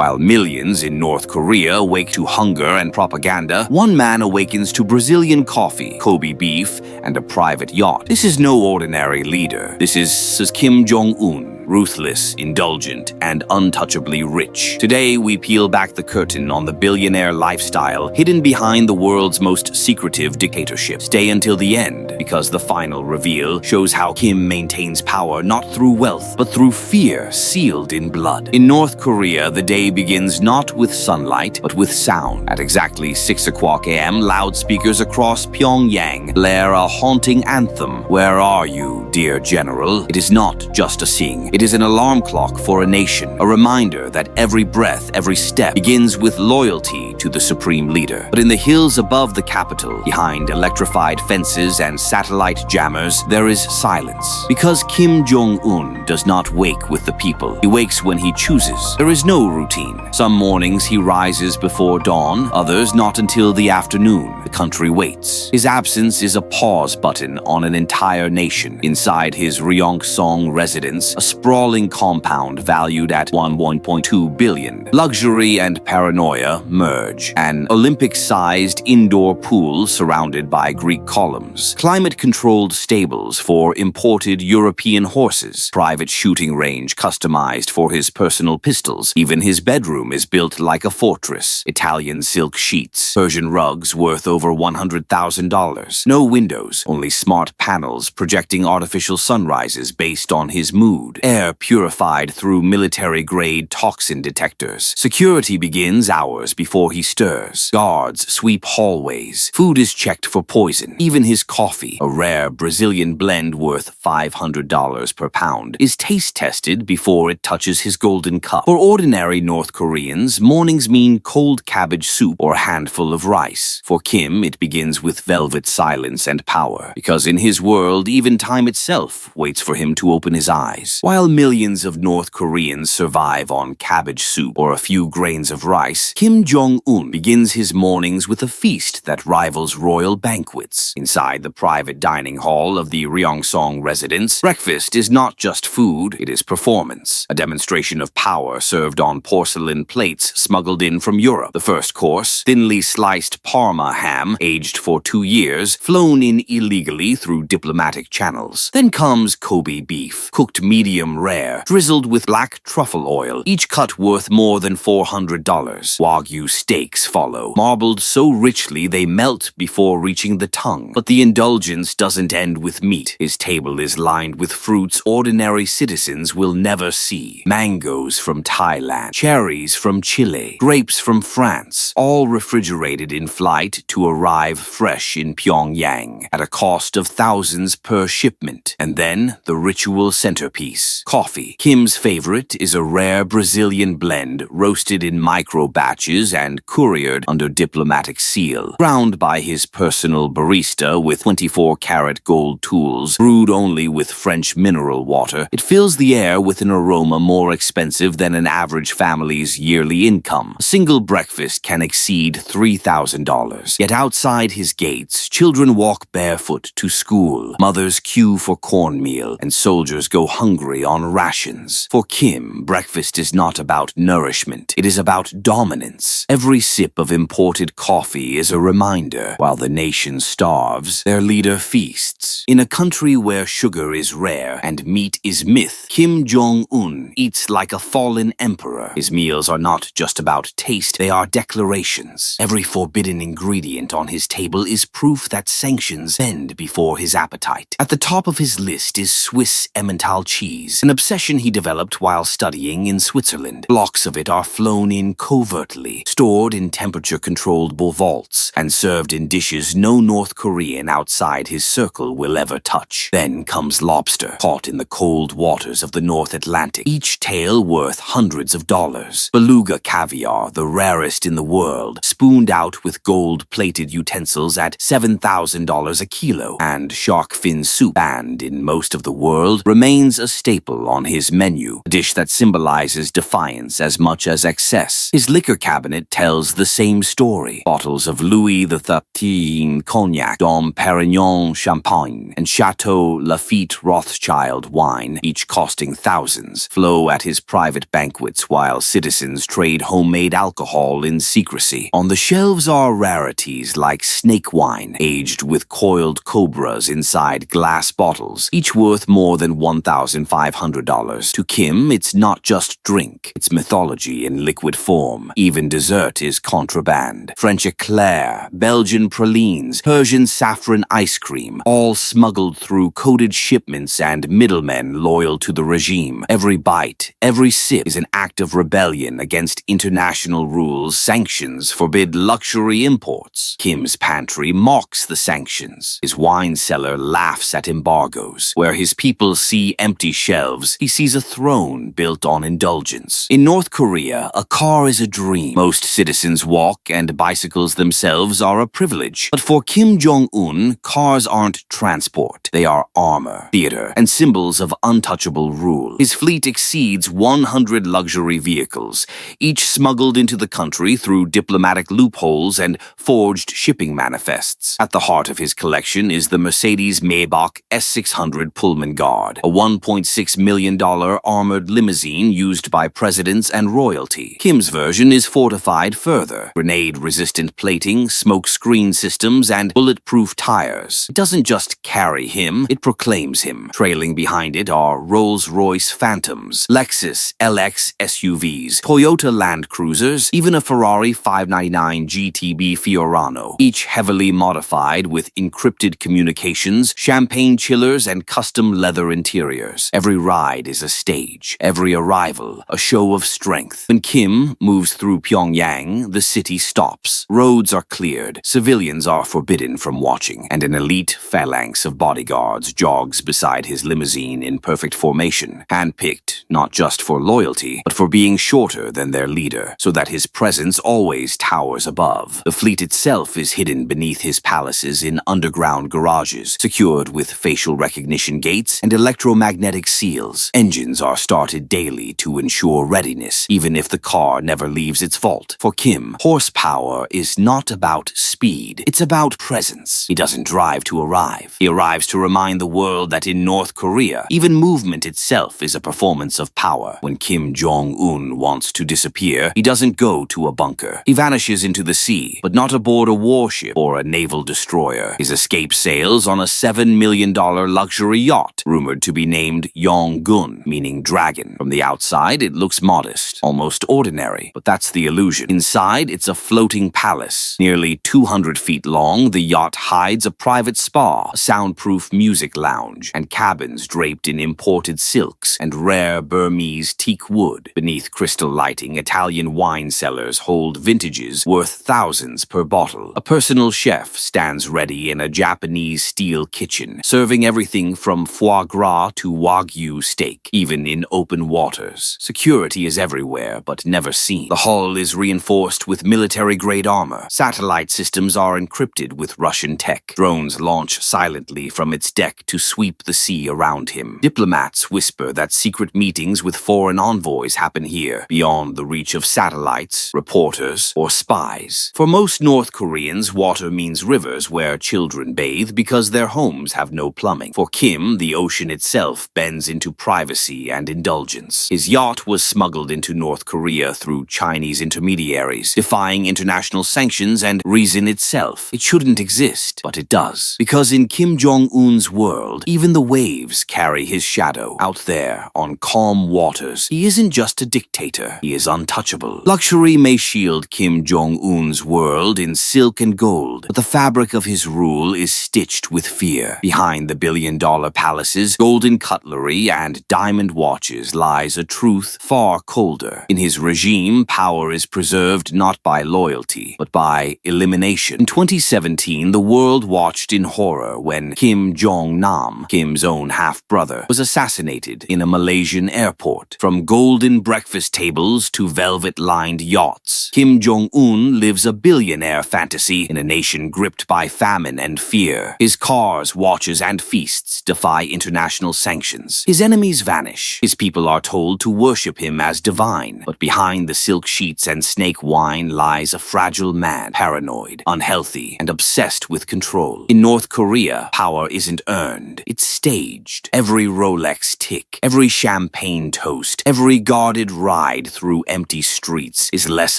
While millions in North Korea awake to hunger and propaganda, one man awakens to Brazilian coffee, Kobe beef, and a private yacht. This is no ordinary leader. This is Kim Jong-un. Ruthless, indulgent, and untouchably rich. Today, we peel back the curtain on the billionaire lifestyle hidden behind the world's most secretive dictatorship. Stay until the end, because the final reveal shows how Kim maintains power not through wealth, but through fear sealed in blood. In North Korea, the day begins not with sunlight, but with sound. At exactly 6 o'clock a.m., loudspeakers across Pyongyang blare a haunting anthem. Where are you, dear general? It is not just a sing. It is an alarm clock for a nation, a reminder that every breath, every step begins with loyalty to the supreme leader. But in the hills above the capital, behind electrified fences and satellite jammers, there is silence. Because Kim Jong-un does not wake with the people. He wakes when he chooses. There is no routine. Some mornings he rises before dawn, others not until the afternoon. The country waits. His absence is a pause button on an entire nation. Inside his Ryongsong Residence, a sprawling compound valued at $1.2 billion. Luxury and paranoia merge. An Olympic-sized indoor pool surrounded by Greek columns. Climate-controlled stables for imported European horses. Private shooting range customized for his personal pistols. Even his bedroom is built like a fortress. Italian silk sheets. Persian rugs worth over $100,000. No windows, only smart panels projecting artificial sunrises based on his mood. Air purified through military-grade toxin detectors. Security begins hours before he stirs. Guards sweep hallways. Food is checked for poison. Even his coffee, a rare Brazilian blend worth $500 per pound, is taste-tested before it touches his golden cup. For ordinary North Koreans, mornings mean cold cabbage soup or a handful of rice. For Kim, it begins with velvet silence and power, because in his world, even time itself waits for him to open his eyes. While millions of North Koreans survive on cabbage soup or a few grains of rice, Kim Jong-un begins his mornings with a feast that rivals royal banquets. Inside the private dining hall of the Ryongsong Residence, breakfast is not just food, it is performance. A demonstration of power served on porcelain plates smuggled in from Europe. The first course, thinly sliced Parma ham, aged for 2 years, flown in illegally through diplomatic channels. Then comes Kobe beef, cooked medium rare, drizzled with black truffle oil, each cut worth more than $400. Wagyu steaks follow, marbled so richly they melt before reaching the tongue. But the indulgence doesn't end with meat. His table is lined with fruits ordinary citizens will never see. Mangoes from Thailand, cherries from Chile, grapes from France, all refrigerated in flight to arrive fresh in Pyongyang at a cost of thousands per shipment. And then the ritual centerpiece, coffee. Kim's favorite is a rare Brazilian blend roasted in micro batches and couriered under diplomatic seal. Ground by his personal barista with 24-karat gold tools, brewed only with French mineral water, it fills the air with an aroma more expensive than an average family's yearly income. A single breakfast can exceed $3,000. Yet outside his gates, children walk barefoot to school. Mothers queue for cornmeal, and soldiers go hungry on rations. For Kim, breakfast is not about nourishment. It is about dominance. Every sip of imported coffee is a reminder. While the nation starves, their leader feasts. In a country where sugar is rare and meat is myth, Kim Jong-un eats like a fallen emperor. His meals are not just about taste, they are declarations. Every forbidden ingredient on his table is proof that sanctions bend before his appetite. At the top of his list is Swiss Emmental cheese, an obsession he developed while studying in Switzerland. Blocks of it are flown in covertly, stored in temperature-controlled vaults, and served in dishes no North Korean outside his circle will ever touch. Then comes lobster, caught in the cold waters of the North Atlantic, each tail worth hundreds of dollars. Beluga caviar, the rarest in the world, spooned out with gold-plated utensils at $7,000 a kilo, and shark fin soup, banned in most of the world, remains a staple staple on his menu, a dish that symbolizes defiance as much as excess. His liquor cabinet tells the same story. Bottles of Louis XIII cognac, Dom Perignon champagne, and Chateau Lafite Rothschild wine, each costing thousands, flow at his private banquets while citizens trade homemade alcohol in secrecy. On the shelves are rarities like snake wine, aged with coiled cobras inside glass bottles, each worth more than $1,500. To Kim, it's not just drink, it's mythology in liquid form. Even dessert is contraband. French eclair, Belgian pralines, Persian saffron ice cream, all smuggled through coded shipments and middlemen loyal to the regime. Every bite, every sip is an act of rebellion against international rules. Sanctions forbid luxury imports. Kim's pantry mocks the sanctions. His wine cellar laughs at embargoes. Where his people see empty shelves, he sees a throne built on indulgence. In North Korea, a car is a dream. Most citizens walk, and bicycles themselves are a privilege. But for Kim Jong-un, cars aren't transport. They are armor, theater, and symbols of untouchable rule. His fleet exceeds 100 luxury vehicles, each smuggled into the country through diplomatic loopholes and forged shipping manifests. At the heart of his collection is the Mercedes-Maybach S600 Pullman Guard, a $1.6 million armored limousine used by presidents and royalty. Kim's version is fortified further: grenade-resistant plating, smoke-screen systems, and bulletproof tires. It doesn't just carry him, it proclaims him. Trailing behind it are Rolls-Royce Phantoms, Lexus LX SUVs, Toyota Land Cruisers, even a Ferrari 599 GTB Fiorano, each heavily modified with encrypted communications, champagne chillers, and custom leather interiors. Every ride is a stage, every arrival a show of strength. When Kim moves through Pyongyang, the city stops. Roads are cleared, civilians are forbidden from watching, and an elite phalanx of bodyguards jogs beside his limousine in perfect formation, handpicked not just for loyalty, but for being shorter than their leader, so that his presence always towers above. The fleet itself is hidden beneath his palaces in underground garages, secured with facial recognition gates and electromagnetic seals. Engines are started daily to ensure readiness, even if the car never leaves its vault. For Kim, horsepower is not about speed, it's about presence. He doesn't drive to arrive. He arrives to remind the world that in North Korea, even movement itself is a performance of power. When Kim Jong-un wants to disappear, he doesn't go to a bunker. He vanishes into the sea, but not aboard a warship or a naval destroyer. His escape sails on a $7 million luxury yacht, rumored to be named Yonggun, meaning dragon. From the outside, it looks modest, almost ordinary, but that's the illusion. Inside, it's a floating palace. Nearly 200 feet long, the yacht hides a private spa, a soundproof music lounge, and cabins draped in imported silks and rare Burmese teak wood. Beneath crystal lighting, Italian wine cellars hold vintages worth thousands per bottle. A personal chef stands ready in a Japanese steel kitchen, serving everything from foie gras to Wagyu steak, even in open waters. Security is everywhere, but never seen. The hull is reinforced with military-grade armor. Satellite systems are encrypted with Russian tech. Drones launch silently from its deck to sweep the sea around him. Diplomats whisper that secret meetings with foreign envoys happen here, beyond the reach of satellites, reporters, or spies. For most North Koreans, water means rivers where children bathe because their homes have no plumbing. For Kim, the ocean itself bends into privacy and indulgence. His yacht was smuggled into North Korea through Chinese intermediaries, defying international sanctions and reason itself. It shouldn't exist, but it does. Because in Kim Jong-un's world, even the waves carry his shadow. Out there, on calm waters, he isn't just a dictator, he is untouchable. Luxury may shield Kim Jong-un's world in silk and gold, but the fabric of his rule is stitched with fear. Behind the billion-dollar palaces, golden cutlery, and diamond watches lies a truth far colder. In his regime, power is preserved not by loyalty, but by elimination. In 2017, the world watched in horror when Kim Jong-nam, Kim's own half-brother, was assassinated in a Malaysian airport. From golden breakfast tables to velvet-lined yachts, Kim Jong-un lives a billionaire fantasy in a nation gripped by famine and fear. His cars, watches, and feasts defy international sanctions. His His enemies vanish. His people are told to worship him as divine. But behind the silk sheets and snake wine lies a fragile man, paranoid, unhealthy, and obsessed with control. In North Korea, power isn't earned. It's staged. Every Rolex tick, every champagne toast, every guarded ride through empty streets is less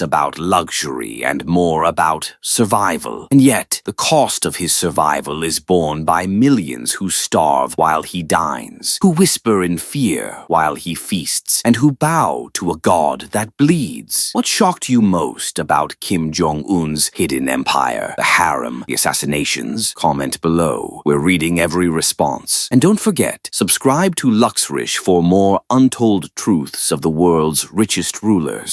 about luxury and more about survival. And yet, the cost of his survival is borne by millions who starve while he dines, who whisper in fear while he feasts, and who bow to a god that bleeds. What shocked you most about Kim Jong-un's hidden empire? The harem, the assassinations? Comment below. We're reading every response. And don't forget, subscribe to Luxrich for more untold truths of the world's richest rulers.